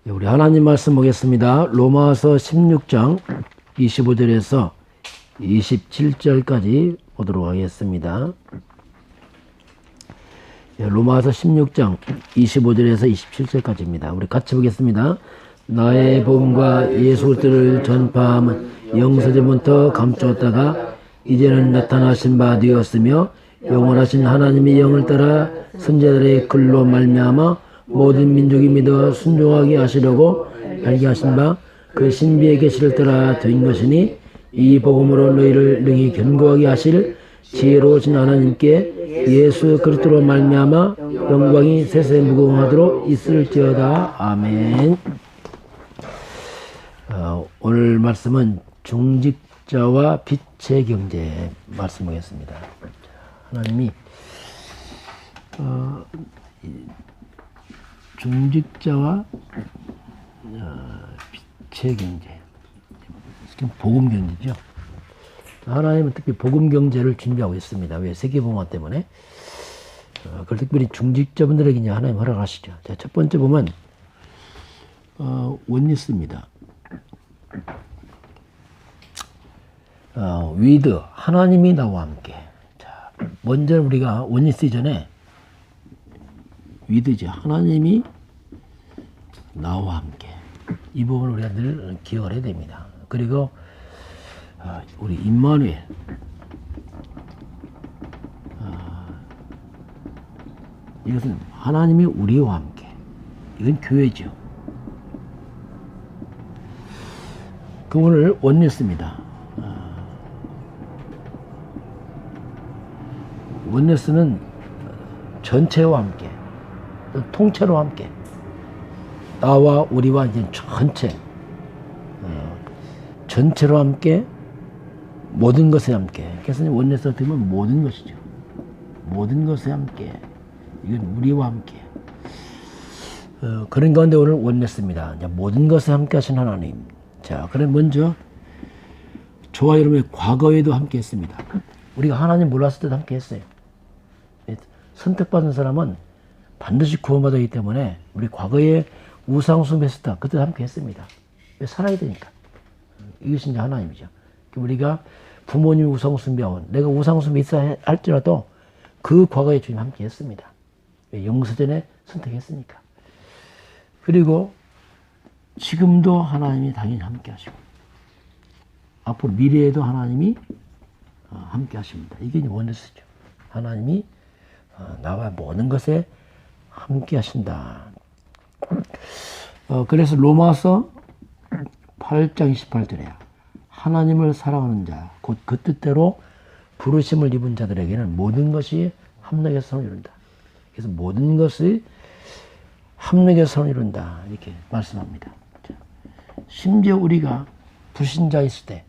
우리 하나님 말씀 보겠습니다. 로마서 16장 25절에서 27절까지 보도록 하겠습니다. 로마서 16장 25절에서 27절까지입니다. 우리 같이 보겠습니다. 나의 복음과 예수 그리스도를 전파함은 영세전부터 감추었다가 이제는 나타나신 바 되었으며 영원하신 하나님의 영을 따라 선지자들의 글로 말미암아 모든 민족이 믿어 순종하게 하시려고 발기하신 바 그 신비의 계시를 따라 된 것이니 이 복음으로 너희를 능히 견고하게 하실 지혜로우신 하나님께 예수 그리스도로 말미암아 영광이 세세 무궁하도록 있을지어다. 아멘. 오늘 말씀은 중직자와 빛의 경제 말씀하겠습니다. 하나님이 중직자와 빛의 경제, 복음 경제죠. 하나님은 특히 복음 경제를 준비하고 있습니다. 왜? 세계복음화 때문에. 그걸 특별히 중직자분들에게 이제 하나님 허락하시죠. 자, 첫 번째 보면 원리스입니다. 위드, 하나님이 나와 함께. 자, 먼저 우리가 원리스 이전에 위드죠. 하나님이 나와 함께. 이 부분을 우리가 늘 기억을 해야 됩니다. 그리고 우리 임마누엘, 이것은 하나님이 우리와 함께. 이건 교회죠. 그 오늘 원리스입니다. 원리스는 전체와 함께, 통째로 함께, 나와 우리와 이제 전체로 함께, 모든 것에 함께. 그래서 원리스 어떻게 보면 모든 것이죠. 모든 것에 함께. 이건 우리와 함께. 그런 가운데 오늘 원리스입니다. 모든 것에 함께 하신 하나님. 자, 그럼 먼저 저와 여러분의 과거에도 함께 했습니다. 우리가 하나님 몰랐을 때도 함께 했어요. 선택받은 사람은 반드시 구원받았기 때문에 우리 과거에 우상숭배했을 때 그때도 함께 했습니다. 왜? 살아야 되니까. 이것이 이제 하나님이죠. 우리가 부모님이 우상숭배하고 내가 우상숭배 있어야 할지라도 그 과거에 주님 함께 했습니다. 왜? 영세전에 선택했으니까. 그리고 지금도 하나님이 당연히 함께 하시고 앞으로 미래에도 하나님이 함께 하십니다. 이게 원리스죠. 하나님이 나와 모든 것에 함께 하신다. 그래서 로마서 8장 28절에 하나님을 사랑하는 자, 곧 그 뜻대로 부르심을 입은 자들에게는 모든 것이 합력해서 선을 이룬다. 그래서 모든 것이 합력해서 선을 이룬다. 이렇게 말씀합니다. 심지어 우리가 불신자 있을 때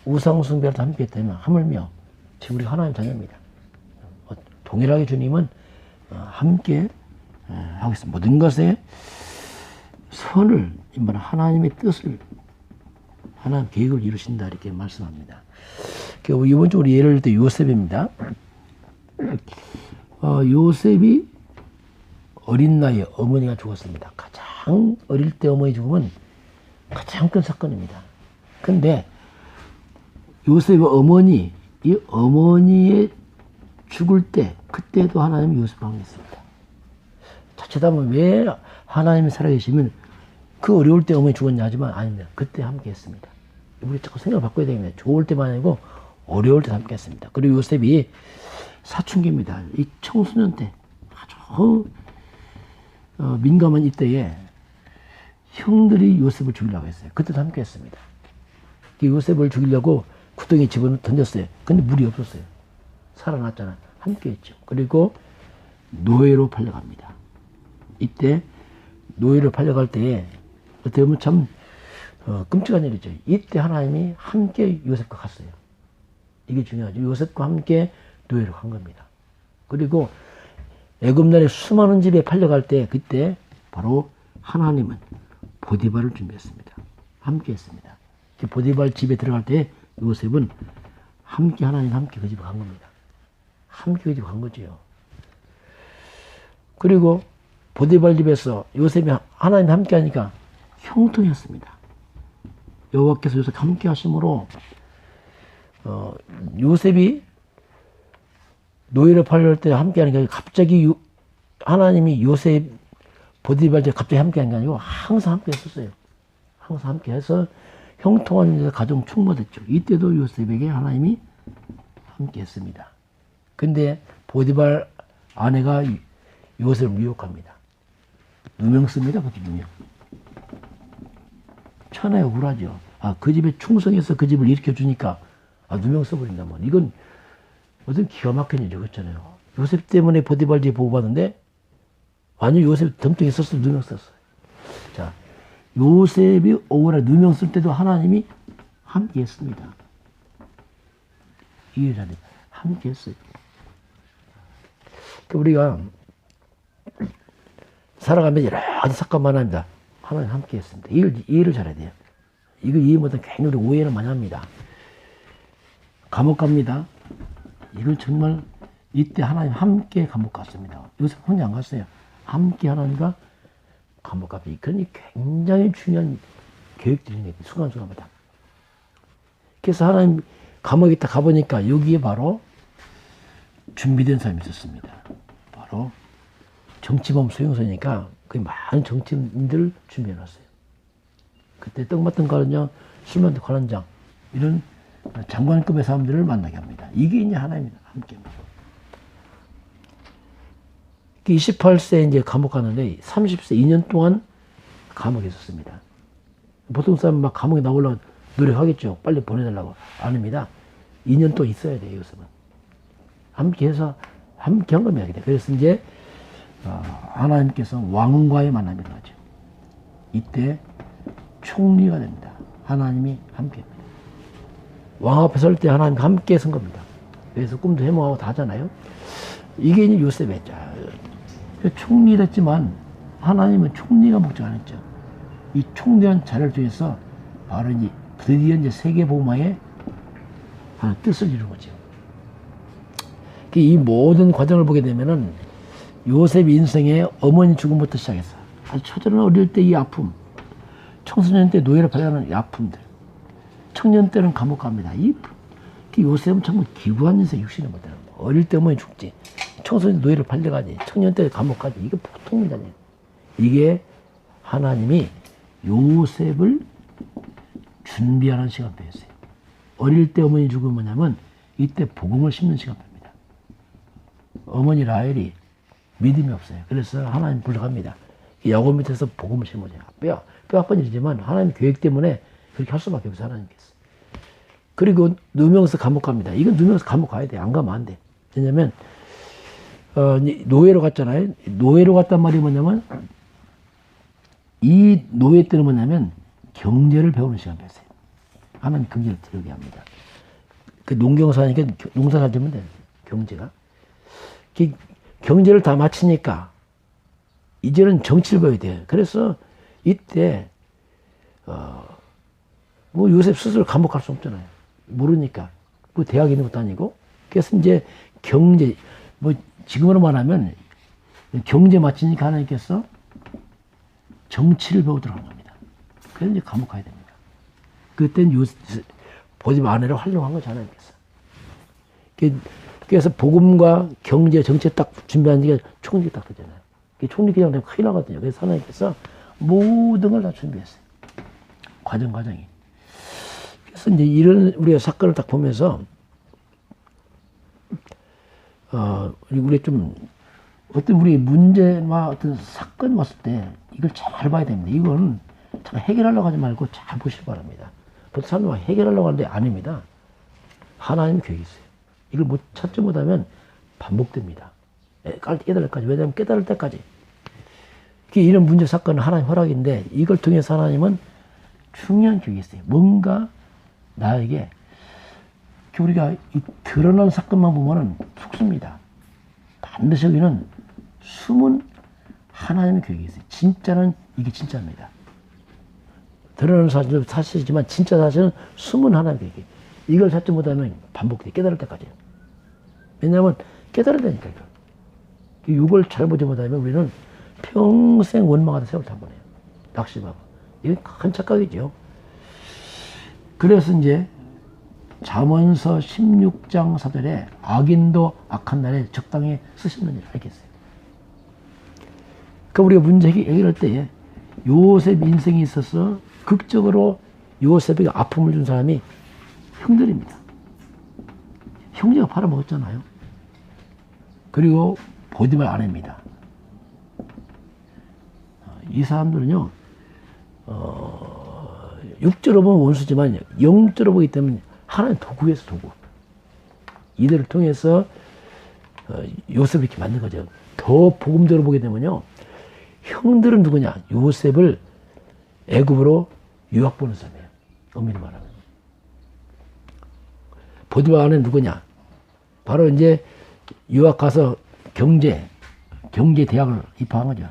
우상숭배를 함께 했다면 하물며 지금 우리가 하나님 자녀입니다. 동일하게 주님은 함께 하고 있습니다. 모든 것에 선을, 하나님의 뜻을, 하나님 계획을 이루신다. 이렇게 말씀합니다. 이번 주 우리 예를 들 때 요셉입니다. 요셉이 어린 나이에 어머니가 죽었습니다. 가장 어릴 때 어머니 죽음은 가장 큰 사건입니다. 근데 요셉의 어머니, 이 어머니의 죽을 때, 그때도 하나님이 요셉을 항했습니다. 자칫하면 왜 하나님이 살아계시면 그 어려울 때 어머니 죽었냐 하지만 아닙니다. 그때 함께 했습니다. 우리 자꾸 생각을 바꿔야 됩니다. 좋을 때만 아니고 어려울 때 함께 했습니다. 그리고 요셉이 사춘기입니다. 이 청소년 때 아주 민감한 이때에 형들이 요셉을 죽이려고 했어요. 그때도 함께 했습니다. 요셉을 죽이려고 구덩이에 집어넣어 던졌어요. 근데 물이 없었어요. 살아났잖아. 함께 했죠. 그리고 노예로 팔려갑니다. 이때 노예로 팔려갈 때에 어떻게 보면 참 끔찍한 일이죠. 이때 하나님이 함께 요셉과 갔어요. 이게 중요하죠. 요셉과 함께 노예로 간 겁니다. 그리고 애굽나라의 수많은 집에 팔려갈 때 그때 바로 하나님은 보디발을 준비했습니다. 함께 했습니다. 보디발 집에 들어갈 때 요셉은 함께 하나님 함께 그 집에 간 겁니다. 함께 그 집에 간 거죠. 그리고 보디발 집에서 요셉이 하나님 함께 하니까 형통했습니다. 여호와께서 요셉 함께 하심으로 요셉이 노예를 팔릴 때 함께 하는 게 아니라 갑자기 하나님이 요셉 보디발 때 갑자기 함께 하는 게 아니고 항상 함께 했었어요. 항상 함께 해서 형통한 가정 충만했죠. 이때도 요셉에게 하나님이 함께 했습니다. 근데 보디발 아내가 요셉을 미혹합니다. 누명 씁니다. 그렇게 누명. 천하에 억울하죠. 그 집에 충성해서 그 집을 일으켜주니까 누명 써버린다면 이건 어떤 기가 막힌 일이 그렇잖아요. 요셉 때문에 보디발 집에 보호받는데 완전 요셉 덤덩이 있었어 누명 썼어요. 자, 요셉이 억울해 누명 쓸 때도 하나님이 함께 했습니다. 이해자들 함께 했어요. 우리가 살아가면서 여러 가지 사건 많습니다. 하나님 함께 했습니다. 이해를 잘해야 돼요. 이거 이해 못하면 괜히 우리 오해를 많이 합니다. 감옥 갑니다. 이건 정말 이때 하나님 함께 감옥 갔습니다. 요새 혼자 안 갔어요. 함께 하나님과 감옥 갑니다. 그러니 굉장히 중요한 계획들이 순간순간마다. 그래서 하나님 감옥에 딱 가보니까 여기에 바로 준비된 사람이 있었습니다. 바로 정치범 소용소니까 그 많은 정치인들을 준비해놨어요. 그때 떡 맡은 관원장, 술 맡은 관원장 이런 장관급의 사람들을 만나게 합니다. 이게 이제 하나님이 함께입니다. 28세 이제 감옥 가는데 30세 2년 동안 감옥에 있었습니다. 보통 사람 막 감옥에 나오려고 노력하겠죠. 빨리 보내달라고. 아닙니다. 2년 동안 있어야 돼요. 요즘은. 함께 해서 함께 한 겁니다. 그래서 이제 하나님께서 왕과의 만남이 일어나죠. 이때 총리가 됩니다. 하나님이 함께합니다. 왕 앞에 설 때 하나님과 함께 선 겁니다. 그래서 꿈도 해몽하고 다 하잖아요. 이게 이제 요셉의 자. 총리 됐지만 하나님은 총리가 목적 안 했죠. 이 총대한 자를 통해서 바로 이제 드디어 이제 세계 복음화의 뜻을 이룬 거죠. 이 모든 과정을 보게 되면은 요셉 인생의 어머니 죽음부터 시작해서 아주 처절한 어릴 때 이 아픔, 청소년 때 노예를 받아가는 이 아픔들, 청년 때는 감옥 갑니다. 요셉은 정말 기구한 인생 60년 못하는 거예요. 어릴 때 어머니 죽지, 청소년 노예를 팔려가지, 청년 때 감옥 가지. 이게 보통 일 아니에요. 이게 하나님이 요셉을 준비하는 시간표였어요. 어릴 때 어머니 죽으면 뭐냐면 이때 복음을 심는 시간표입니다. 어머니 라헬이 믿음이 없어요. 그래서 하나님 불러갑니다. 야곱 밑에서 복음을 심어줘요. 뼈아픈 일이지만 하나님 계획 때문에 그렇게 할 수밖에 없어요. 하나님께서. 그리고 누명서 감옥 갑니다. 이건 누명서 감옥 가야 돼. 안 가면 안 돼. 왜냐면 노예로 갔잖아요. 노예로 갔단 말이 뭐냐면 이 노예 때는 뭐냐면 경제를 배우는 시간이었어요. 하나님 경제를 들게 합니다. 그 농경사니까 농사가 되면 돼요. 경제가. 경제를 다 마치니까 이제는 정치를 배워야 돼요. 그래서 이때 뭐 요셉 스스로 감옥 갈 수 없잖아요. 모르니까. 뭐 대학 있는 것도 아니고. 그래서 이제 경제, 뭐 지금으로 말하면 경제 마치니까 하나님께서 정치를 배우도록 한 겁니다. 그래서 이제 감옥 가야 됩니다. 그때는 보지 아내를 활용한 거죠, 하나님께서. 그래서 복음과 경제, 정치 딱 준비한 게 총리 딱 되잖아요. 총리 그냥 되면 큰일 나거든요. 그래서 하나님께서 모든 걸 다 준비했어요. 과정이. 그래서 이제 이런 우리가 사건을 딱 보면서, 우리 좀, 어떤 우리 문제나 어떤 사건 왔을 때 이걸 잘 봐야 됩니다. 이건 참 해결하려고 하지 말고 잘 보시기 바랍니다. 보통 사람들은 해결하려고 하는데 아닙니다. 하나님 계획이 있어요. 이걸 찾지 못하면 반복됩니다. 깨달을 때까지. 왜냐하면 깨달을 때까지. 이런 문제 사건은 하나님 허락인데 이걸 통해서 하나님은 중요한 계획이 있어요. 뭔가 나에게 우리가 이 드러난 사건만 보면은 속습니다. 반드시 여기는 숨은 하나님의 계획이 있어요. 진짜는 이게 진짜입니다. 드러나는 사실은 사실이지만 진짜 사실은 숨은 하나님의 계획이. 이걸 찾지 못하면 반복돼. 깨달을 때까지. 왜냐하면 깨달아야 되니까. 이걸 잘 보지 못하면 우리는 평생 원망하다 세월 다 보내요. 낙심하고. 이건 큰 착각이죠. 그래서 이제 잠언서 16장 4절에 악인도 악한 날에 적당히 쓰셨느니라 알겠어요. 그러니까 우리가 문제 해결할 때에 요셉 인생에 있어서 극적으로 요셉에게 아픔을 준 사람이 형들입니다. 형제가 팔아먹었잖아요. 그리고 보디발 아내입니다. 이 사람들은요, 육적으로 보면 원수지만 영적으로 보기 때문에 하나의 도구에서 도구. 이들을 통해서 요셉을 이렇게 만든 거죠. 더 복음적으로 보게 되면요, 형들은 누구냐? 요셉을 애굽으로 유학 보낸 사람이에요. 엄밀히 말하면. 보디발 아내는 누구냐? 바로 이제 유학 가서 경제 대학을 입학한 거죠.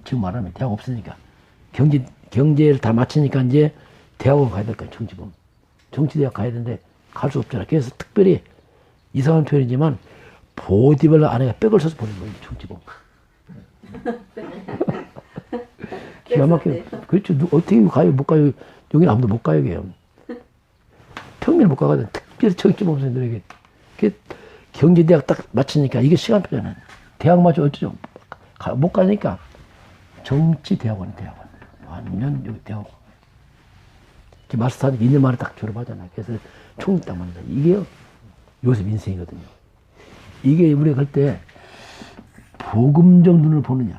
지금 말하면 대학 없으니까. 경제를 다 마치니까 이제 대학원 가야 될 거야, 정치범. 정치대학 가야 되는데 갈 수 없잖아. 그래서 특별히 이상한 표현이지만 보디발 아내가 백을 써서 보낸 거예요, 정치범. 기가 막혀. 그렇죠. 어떻게 가요? 못 가요. 여기는 아무도 못 가요, 그냥. 평민을 못 가거든. 특별히 정치범들에게. 경제대학 딱 마치니까 이게 시간표잖아요. 대학 마치 어쩌죠? 못 가니까 정치대학원. 완전 여기 대학원. 마스터하니까 2년 만에 딱 졸업하잖아요. 그래서 총리 딱 만나. 이게 요셉 인생이거든요. 이게 우리가 갈 때 복음적 눈을 보느냐,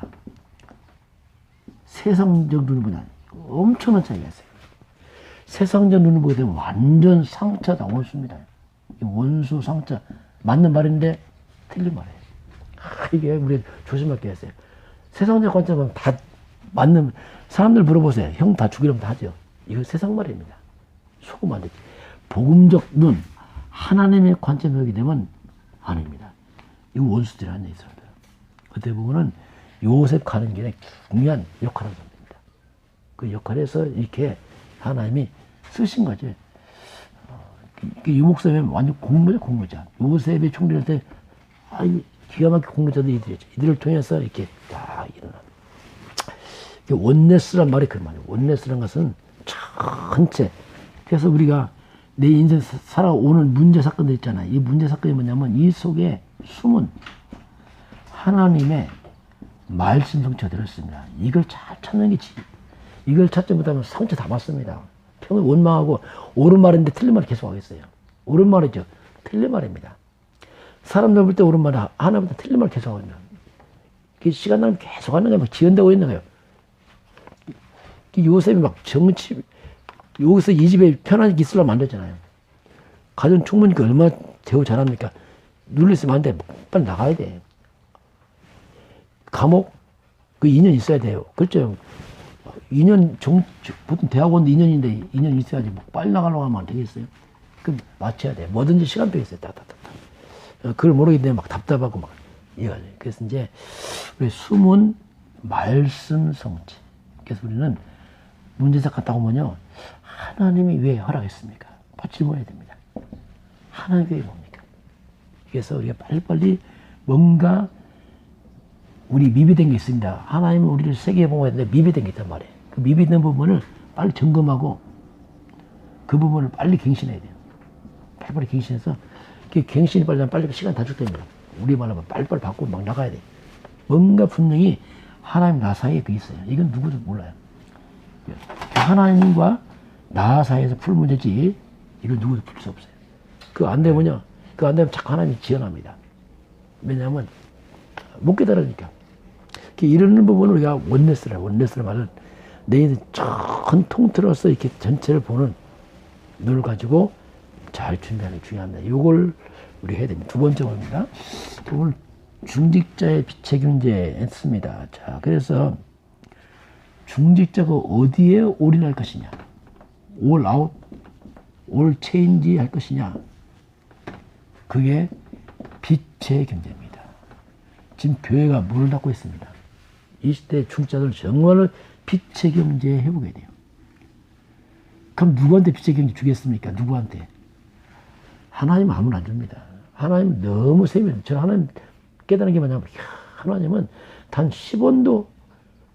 세상적 눈을 보느냐, 엄청난 차이가 있어요. 세상적 눈을 보게 되면 완전 상처다, 원수입니다. 원수, 상처. 맞는 말인데 틀린 말이에요. 이게 우리 조심할 게 있어요. 세상적 관점은 다 맞는, 사람들 물어보세요. 형 다 죽이려면 다 하죠. 이거 세상 말입니다. 속으면 안 되지. 복음적 눈, 하나님의 관점에 오게 되면 아닙니다. 이거 원수들이 아니에요, 이 사람들. 어떻게 보면은 요셉 가는 길에 중요한 역할을 합니다. 그 역할에서 이렇게 하나님이 쓰신 거지. 유목사면 완전 공로자. 요셉이 총리할 때, 기가 막힌 공로자들이 이들이었죠. 이들을 통해서 이렇게 다 일어납니다. 원네스란 말이 그런 말이에요. 원네스란 것은 전체. 그래서 우리가 내 인생 살아오는 문제 사건들 있잖아요. 이 문제 사건이 뭐냐면 이 속에 숨은 하나님의 말씀 성취가 들었습니다. 이걸 잘 찾는 게 이걸 찾지 못하면 상처 다 받습니다. 평생 원망하고 옳은 말인데 틀린 말을 계속 하겠어요. 옳은 말이죠. 틀린 말입니다. 사람들 볼 때 옳은 말이 하나보다 틀린 말 계속 하거든요. 시간 나면 계속 하는 거예요. 막 지연되고 있는 거예요. 요셉이 막 여기서 이 집에 편하게 있으려고 만들잖아요. 가정 충분히니까 얼마나 대우 잘합니까? 눌렸으면 안 돼. 빨리 나가야 돼. 감옥? 그 2년 있어야 돼요. 그렇죠. 2년, 보통 대학원도 2년인데 2년 있어야지. 뭐 빨리 나가려고 하면 안 되겠어요? 그럼 맞춰야 돼. 뭐든지 시간표 있어요. 그걸 모르기 때문에 막 답답하고 막 이해가 돼요. 그래서 이제 우리 숨은 말씀 성취. 그래서 우리는 문제작 같다고 하면요. 하나님이 왜 허락했습니까? 질문해야 됩니다. 하나님이 왜 뭡니까? 그래서 우리가 빨리빨리 뭔가 우리 미비된 게 있습니다. 하나님은 우리를 세계에 보호해야 되는데 미비된 게 있단 말이에요. 그 미비된 부분을 빨리 점검하고 그 부분을 빨리 갱신해야 돼요. 빨리빨리 갱신해서 그 갱신이 빨리 하면 빨리 시간 다 죽답니다. 우리 말하면 빨리빨리 바꾸고 막 나가야 돼. 뭔가 분명히 하나님 나 사이에 그 있어요. 이건 누구도 몰라요. 하나님과 나 사이에서 풀 문제지 이걸 누구도 풀 수 없어요. 그거 안 되면요. 그거 안 되면 자꾸 하나님이 지연합니다. 왜냐하면 못 깨달으니까. 이러는 부분을 우리가 원네스라는 말은 내 인생 전 통틀어서 이렇게 전체를 보는 눈을 가지고 잘 준비하는 게 중요합니다. 이걸 우리 해야 됩니다. 두 번째 겁니다. 오늘 중직자의 빛의 경제 했습니다. 자, 그래서 중직자가 어디에 올인할 것이냐, 올 아웃, 올 체인지 할 것이냐, 그게 빛의 경제입니다. 지금 교회가 문을 닫고 있습니다. 이 시대 중직자들 정말 빛의 경제 해보게 돼요. 그럼 누구한테 빛의 경제 주겠습니까? 누구한테? 하나님은 아무나 안 줍니다. 하나님은 너무 세밀해요. 저는 하나님 깨달은 게 뭐냐면, 하나님은 단 10원도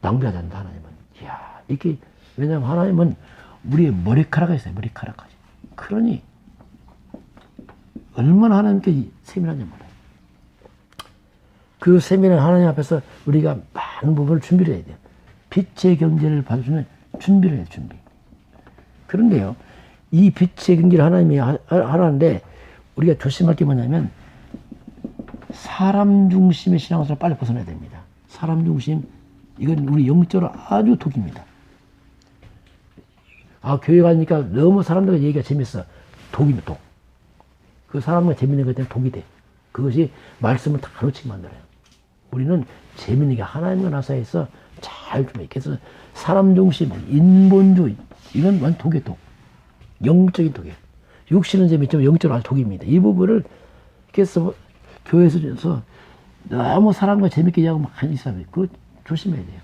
낭비하지 않는다, 하나님은. 이야, 이렇게 왜냐하면 하나님은 우리의 머리카락이 있어요. 머리카락까지. 그러니 얼마나 하나님께 세밀하냐 말이에요. 그 세밀한 하나님 앞에서 우리가 많은 부분을 준비를 해야 돼요. 빛의 경제를 받아주는 준비를 해요. 준비. 그런데요. 이 빛의 경제를 하나님이 하라는데 우리가 조심할 게 뭐냐면 사람 중심의 신앙에서 빨리 벗어나야 됩니다. 사람 중심, 이건 우리 영적으로 아주 독입니다. 아, 교회 가니까 너무 사람들과 얘기가 재밌어. 독입니다, 독. 그 사람과 재밌는 것 때문에 독이 돼. 그것이 말씀을 다 놓치게 만들어요. 우리는 재밌는 게 하나님과 나사에서 잘 좀 해. 그래서 사람 중심, 인본주의, 이건 완전 독이에요, 독. 영적인 독이에요. 육신은 재밌지만 영적으로 아주 독입니다. 이 부분을, 그래서 교회에서 너무 사람과 재밌게 얘기하고 많이 있어요. 그거 조심해야 돼요.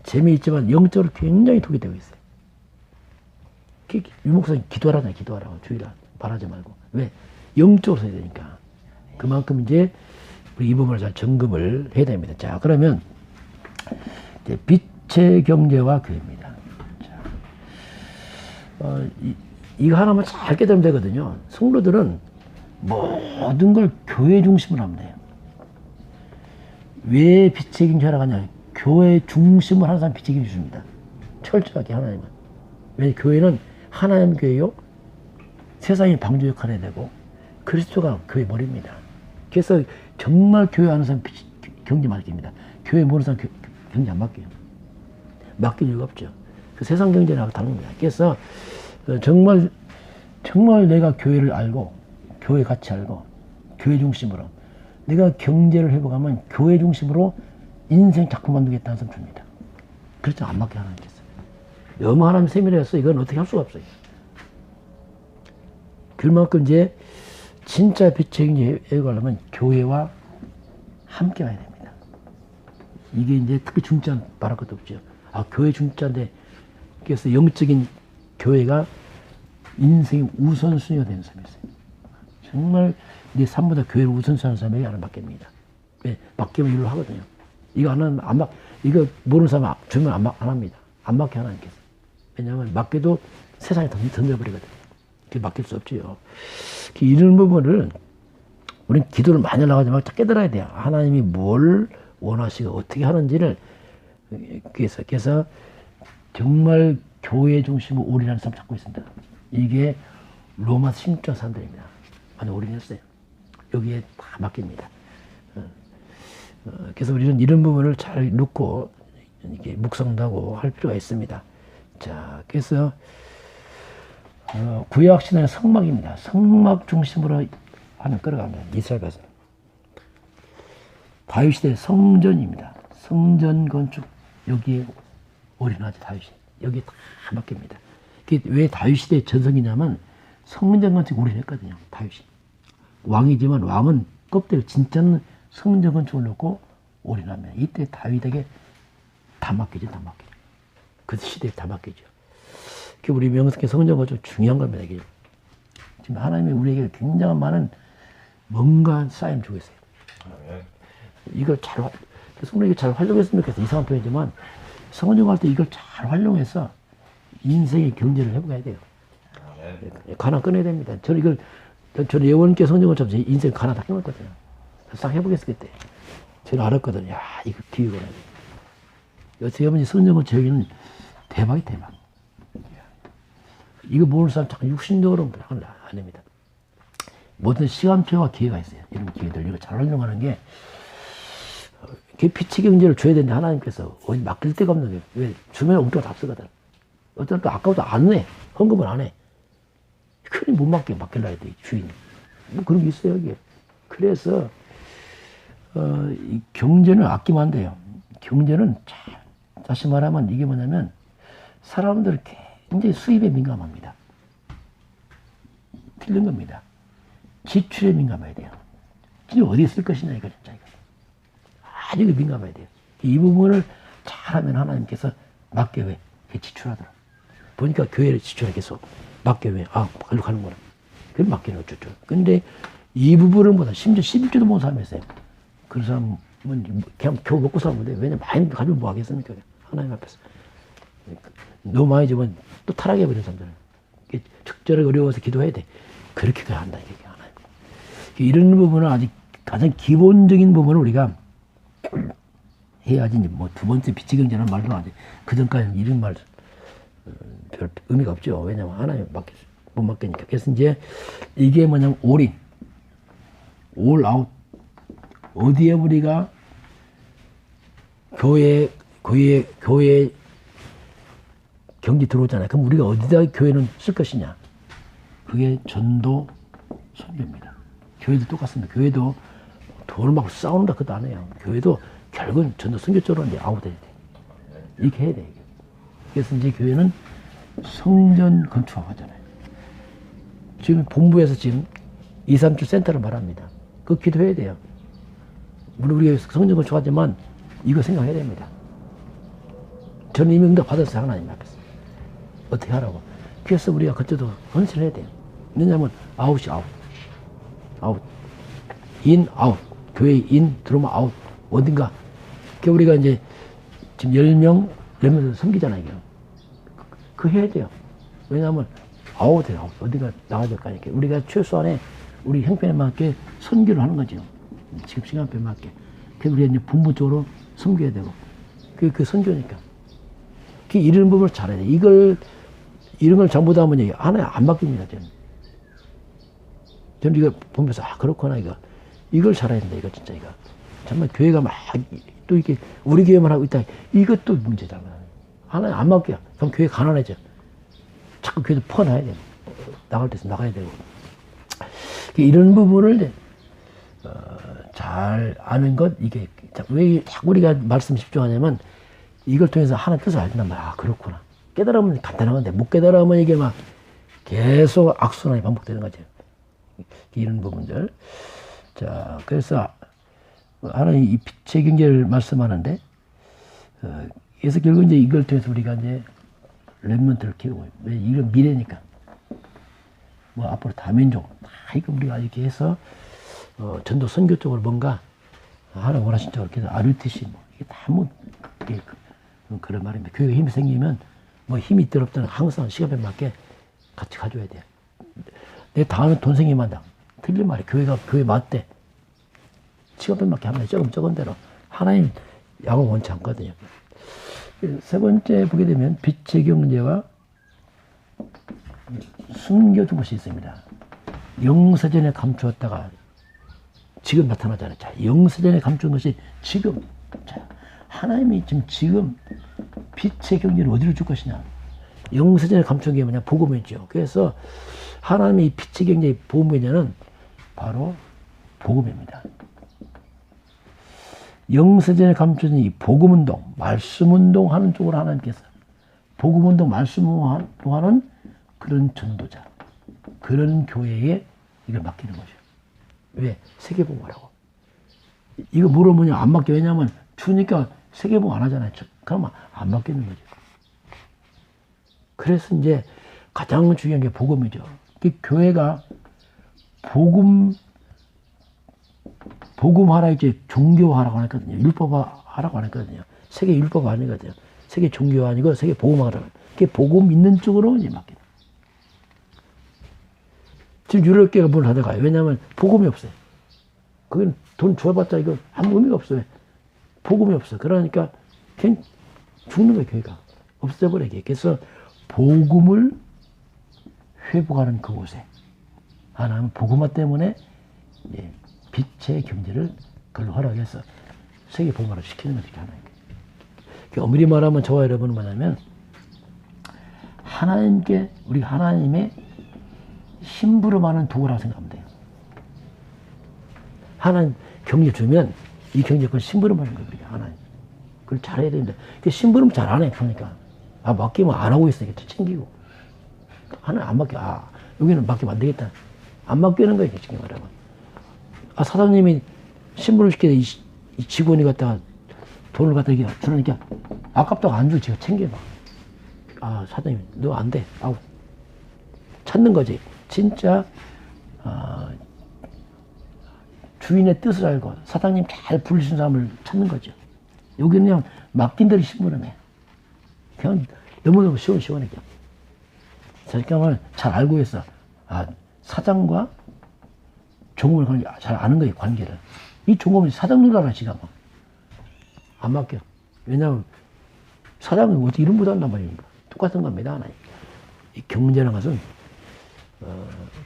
재미있지만 영적으로 굉장히 독이 되고 있어요. 유목사님 기도하라잖아요. 기도하라고. 주의라. 말하지 말고. 왜? 영적으로 써야 되니까. 그만큼 이제 우리 이 부분을 잘 점검을 해야 됩니다. 자, 그러면 이제 빛의 경제와 교회입니다. 자, 이거 하나만 잘 깨달으면 되거든요. 성도들은 모든 걸 교회 중심으로 하면 돼요. 왜 빛의 경제라고 하냐? 교회 중심으로 하는 사람 빛의 경제 줍니다. 철저하게 하나님은. 왜냐하면 교회는 하나님 교회요. 세상이 방주 역할을 해야 되고 그리스도가 교회 머리입니다. 그래서 정말 교회 하는 사람 경제 맡깁니다. 교회 모르는 사람 경제 안 맡겨요. 맡길 이유가 없죠. 그 세상 경제랑 다릅니다. 그래서 정말 내가 교회를 알고 교회 같이 알고 교회 중심으로 내가 경제를 회복하면 교회 중심으로 인생 작품 만들겠다는 사람 줍니다. 그렇죠. 안 맡겨 하나님께서. 너무 하나님 세밀해서 이건 어떻게 할 수가 없어요. 그만큼 이제 진짜 빛의 경제에 가려면 교회와 함께 와야 됩니다. 이게 이제 특히 중짠 말할 것도 없죠. 아, 교회 중짠데, 그래서 영적인 교회가 인생의 우선순위가 되는 사람이 있어요. 정말 내 삶보다 교회를 우선순위하는 사람에게 하나 맡깁니다. 왜? 맡기면 일을 하거든요. 이거 하나는 이거 모르는 사람 주면 안 합니다. 안 맡겨 하나님께서. 왜냐하면 맡겨도 세상에 던져버리거든요. 맡길 수 없지요. 이런 부분을 우리는 기도를 많이 나가지만 깨달아야 돼요. 하나님이 뭘 원하시고 어떻게 하는지를. 그래서 정말 교회 중심으로 올인하는 사람 찾고 있습니다. 이게 로마 신자 사람들입니다. 많이 올인했어요. 여기에 다 맡깁니다. 그래서 우리는 이런 부분을 잘 놓고 이렇게 묵상도 하고 할 필요가 있습니다. 자, 그래서 구약신앙의 성막입니다. 성막 중심으로 하는 끌어갑니다. 이스라엘에서. 다윗시대 성전입니다. 성전 건축 여기에 올인하죠. 다윗이. 여기에 다 맡깁니다. 왜 다윗시대 전성이냐면 성전 건축 올인했거든요. 다윗이. 왕이지만 왕은 껍데기 진짜는 성전 건축을 놓고 올인합니다. 이때 다윗에게 다 맡기죠. 다 맡기죠. 그 시대에 다 맡기죠. 우리 명성의 성전 건축 중요한 겁니다. 이게. 지금 하나님이 우리에게 굉장한 많은 뭔가 쌓임 주고 있어요. 이걸 성령이 잘 활용했으면 좋겠어. 이상한 표현이지만 성전할 때 이걸 잘 활용해서 인생의 경제를 회복해야 돼요. 가난 끊어야 됩니다. 저는 예원께 성전을 제 인생 가난 다 끊었거든요. 싹 회복했을 때. 저는 알았거든요. 야, 이거 기회가 나야 돼. 어떻게 보면 성전을 저기는 대박이 대박. 이거 모르는 사람 자꾸 육신적으로 안 됩니다. 모든 시간표와 기회가 있어요. 이런 기회들, 이거 잘 활용하는 게, 빛의 경제를 줘야 되는데 하나님께서 어디 맡길 데가 없는 게, 왜? 주면 엄청 답쓰거든. 어떤 또 아까부터 안 해. 헌금을 안 해. 큰일 못 맡길라 돼, 주인이. 뭐 그런 게 있어요, 여기. 그래서, 이 경제는 아끼면 안 돼요. 경제는 다시 말하면 이게 뭐냐면, 사람들 굉장히 수입에 민감합니다. 틀린 겁니다. 지출에 민감해야 돼요. 진짜 어디에 쓸 것이냐, 이거 진짜. 아주 민감해야 돼요. 이 부분을 잘하면 하나님께서 맡겨 왜? 지출하더라. 보니까 교회를 지출해 계속. 맡겨 왜? 아, 걸로 가는구나. 그럼 맡기는 어쩌죠. 근데 이 부분을 보다 심지어 11조도 못 사람이 있어요. 그런 사람은 그냥 겨우 먹고 사는 건데, 왜냐면 많이 가지고 뭐 하겠습니까? 하나님 앞에서. 너무 많이 주면 또 타락해버리는 사람들은. 적절하게 어려워서 기도해야 돼. 그렇게 가야 한다. 이게 하나님. 이런 부분은 아직 가장 기본적인 부분을 우리가 해야지. 뭐 두 번째 빛의 경제라는 말도 안 돼. 그 전까지는 이런 말 별 의미가 없죠. 왜냐면 하나님 못 맡기니까. 그래서 이제 이게 뭐냐면 올인, 올 아웃. 어디에 우리가 교회 경기 들어오잖아요. 그럼 우리가 어디다 교회는 쓸 것이냐? 그게 전도 선교입니다. 교회도 똑같습니다. 교회도 돈을 막 싸운다 그것도 안 해요. 교회도 결국은 전도 선교 쪽으로 이제 아웃해야 돼. 이렇게 해야 돼. 그래서 이제 교회는 성전 건축하잖아요. 지금 본부에서 지금 2, 3주 센터를 말합니다. 그거 기도해야 돼요. 물론 우리가 성전 건축하지만 이거 생각해야 됩니다. 저는 이미 응답 받았어요. 하나님 앞에서. 어떻게 하라고. 그래서 우리가 그때도 헌신을 해야 돼요. 왜냐면 아웃이 아웃. 아웃. 인, 아웃. 교회 인, 들어오면 아웃. 어딘가. 그 우리가 이제 지금 10명, 10명 섬기잖아요. 이게. 그거 해야 돼요. 왜냐하면 아웃이에요. 아웃. 어딘가 나가야 될 거 아니까. 우리가 최소한에 우리 형편에 맞게 선교를 하는 거죠. 지금 시간표에 맞게. 그래서 우리가 이제 분부적으로 섬겨야 되고. 그 선교니까. 그 이런 부분을 잘해야 돼. 이런 걸 전부 다 하면 하나에 안 바뀝니다, 저는 이거 보면서, 그렇구나, 이걸 잘해야 된다, 이거 진짜, 이거. 정말 교회가 막, 또 이렇게, 우리 교회만 하고 있다. 이것도 문제잖아. 하나에 안 바뀌어. 그럼 교회 가난해져. 자꾸 교회도 퍼놔야 돼. 나갈 때서 나가야 되고. 이런 부분을, 잘 아는 것, 이게, 왜 자꾸 우리가 말씀 집중하냐면, 이걸 통해서 하나님 뜻을 알단 말이야. 그렇구나. 깨달으면 간단한 건데, 못 깨달으면 이게 막 계속 악순환이 반복되는 거죠. 이런 부분들. 자, 그래서 하나님 이 빛의 경제를 말씀하는데, 그래서 결국 이제 이걸 통해서 우리가 이제 렘넌트를 키우고, 왜 이건 미래니까. 뭐 앞으로 다민족, 이거 우리가 이렇게 해서, 전도 선교 쪽으로 뭔가 하나님 원하신 쪽으로 계속 RUTC, 이게 다 그런 말입니다. 교회가 힘이 생기면 뭐 힘이 있든 없든 항상 시간에 맞게 같이 가줘야 돼요. 내 다음에 돈 생기면 한다. 틀린 말이에요. 교회가 교회 맞대. 시간에 맞게 하면 적은 대로. 하나님 양을 원치 않거든요. 세 번째 보게 되면 빛의 경제와 숨겨둔 것이 있습니다. 영세전에 감추었다가 지금 나타나잖아요. 자, 영세전에 감춘 것이 지금. 자, 하나님이 지금 빛의 경제를 어디로 줄 것이냐. 영세전에 감춘 게 뭐냐? 복음이죠. 그래서 하나님의 빛의 경제의 복음이냐는 바로 복음입니다. 영세전에 감춘 이 복음운동, 말씀운동 하는 쪽으로 하나님께서 복음운동, 말씀운동 하는 그런 전도자, 그런 교회에 이걸 맡기는 거죠. 왜? 세계복음하라고. 이거 물어보면 안 맡겨. 왜냐하면 주니까 세계복음 안 하잖아요. 그러면 안 맡기는 거죠. 그래서 이제 가장 중요한 게 복음이죠. 그 교회가 복음하라 이제 종교하라고 안 했거든요. 율법하라고 안 했거든요. 세계 율법 아니거든요. 세계 종교 아니고 세계 복음하라고. 그게 복음 있는 쪽으로 이제 맡기는. 지금 유럽계가 뭘 하다가요. 왜냐하면 복음이 없어요. 그건 돈 줘봤자 이거 아무 의미가 없어요. 복음이 없어. 그러니까 그냥 죽는 거예요. 교회가. 없어져 버리게. 그래서 복음을 회복하는 그곳에 하나님은 복음화 때문에 빛의 경제를 그걸로 허락해서 세계 복음화를 시키는 거죠. 하나님. 엄밀히 말하면 저와 여러분은 뭐냐면 하나님께 우리 하나님의 심부름하는 도구라고 생각하면 돼요. 하나님 경제 주면 이 경제 그걸 심부름하는 겁니다. 하나님. 그걸 잘해야 됩니다. 그 심부름 잘 안 해. 그러니까 맡기면 안 하고 있어. 이게 챙기고 하나님 안 맡겨. 여기는 맡기면 안 되겠다. 안 맡기는 거예요. 지금 말하면. 사장님이 심부름 시키는 이 직원이 갖다가 돈을 갖다 주니까 아깝다고 안 줄 제가 챙겨봐. 사장님 너 안 돼. 찾는 거지. 진짜 주인의 뜻을 알고 사장님 잘 부르신 사람을 찾는 거죠. 여기는 그냥 맡긴 대로 심부름해. 그냥 너무너무 시원시원해. 사실은 잘 알고 있어. 아, 사장과 종업을 잘 아는 거예요, 관계를. 이 종업은 사장 누나랑 지가 뭐. 안 맡겨. 왜냐면 사장은 어떻게 이런 못한단 말입니까? 똑같은 겁니다. 이 경제라는 것은,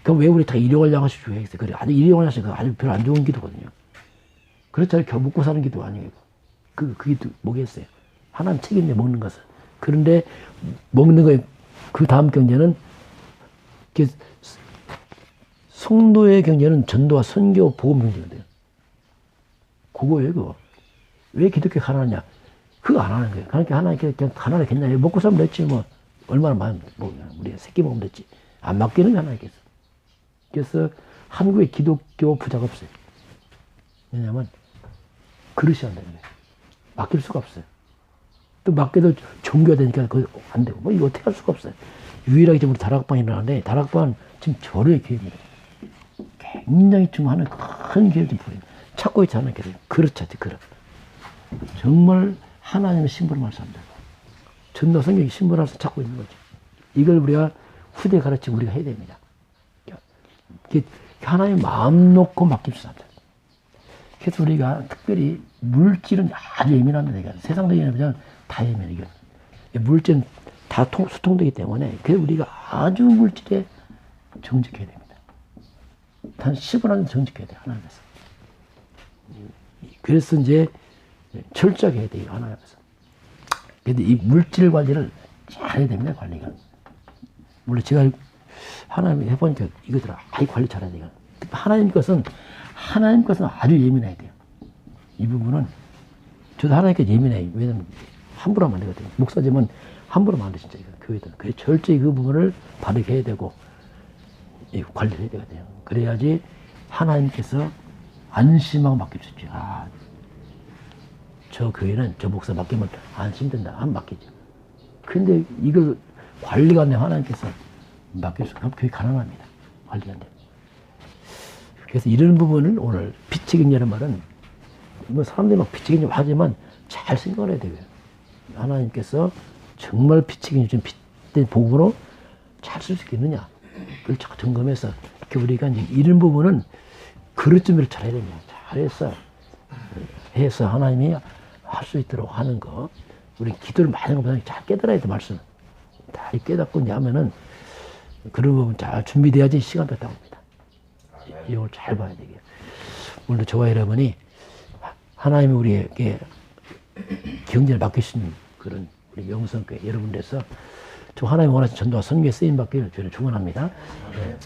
그럼 왜 우리 다 일용할 양식 주의했어요? 그래, 아주 일용할 양식, 아주 별로 안 좋은 기도거든요. 그렇잖아요. 겨우 먹고 사는 기도 아니에요. 그게 또 뭐겠어요? 하나는 책임져 먹는 것은. 그런데 먹는 거에 그 다음 경제는, 성도의 경제는 전도와 선교, 복음 경제거든요. 그거예요, 그거. 왜 기독교 가난하냐? 그거 안 하는 거예요. 그러니까 하나님께 그냥 가난하겠냐? 먹고 살면 됐지, 뭐. 얼마나 많이, 뭐, 우리가 새끼 먹으면 됐지. 안 맡기는 게 하나님께서. 그래서 한국에 기독교 부자가 없어요. 왜냐면, 그릇이 안 되는 거예요. 맡길 수가 없어요. 또 맡겨도 종교가 되니까 그거 안 되고, 뭐, 이거 어떻게 할 수가 없어요. 유일하게 지금 우리 다락방이 일어나는데, 다락방은 지금 절호의 기회입니다. 굉장히 좀 하는 큰 기회를 좀 보여요. 찾고 있지 않은 기회. 그릇 찾지, 그릇. 정말 하나님의 심부름할 사람들. 전도 성경이 심부름해서 찾고 있는 거죠. 이걸 우리가 후대에 가르치고 우리가 해야 됩니다. 하나님 마음 놓고 맡길 사람들. 그래서 우리가 특별히 물질은 아주 예민합니다. 세상적인 예민은 다 예민해. 이거. 물질은 다 수통되기 때문에 그래서 우리가 아주 물질에 정직해야 됩니다. 단 10원 안 정직해야 돼요. 하나님께서. 그래서 이제 철저하게 해야 돼요. 하나님께서. 근데 이 물질 관리를 잘 해야 됩니다. 관리가. 물론 제가 하나님 해보니까 이거들 아주 관리 잘해야 돼요. 하나님 것은 아주 예민해야 돼요. 이 부분은 저도 하나님께 예민해요. 왜냐면 함부로 하면 안 되거든요. 목사님은 함부로 하면 안 돼, 진짜. 교회들. 그래서 철저히 그 부분을 바르게 해야 되고, 관리를 해야 되거든요. 그래야지 하나님께서 안심하고 맡길 수 있죠. 아, 저 교회는 저 목사 맡기면 안심된다. 안 맡기죠. 근데 이걸 관리가 안 되면 하나님께서 맡길 수 없으면 교회 가난합니다. 관리가 안 되면. 그래서 이런 부분을 오늘 빛의 경제라는 말은 뭐 사람들이 막 빛의 경제 하지만 잘 생각을 해야 되고요. 하나님께서 정말 빛의 경제, 빛된 복으로 잘 쓸 수 있겠느냐. 그걸 자꾸 점검해서 이렇게 우리가 이제 이런 부분은 그릇 준비를 잘 해야 됩니다. 잘해서 해서 하나님이 할 수 있도록 하는 거. 우리 기도를 많이 하면 잘 깨달아야 돼, 말씀. 다 깨닫고 이제 하면은 그런 부분 잘 준비돼야지 시간도 딱 옵니다. 이걸 잘 봐야 되게. 오늘도 저와 여러분이 하나님이 우리에게 경제를 맡기신 그런 우리 명성교회 여러분들에서 저 하나님 원하신 전도와 선교에 쓰임 받기를 저는 축원합니다. 네.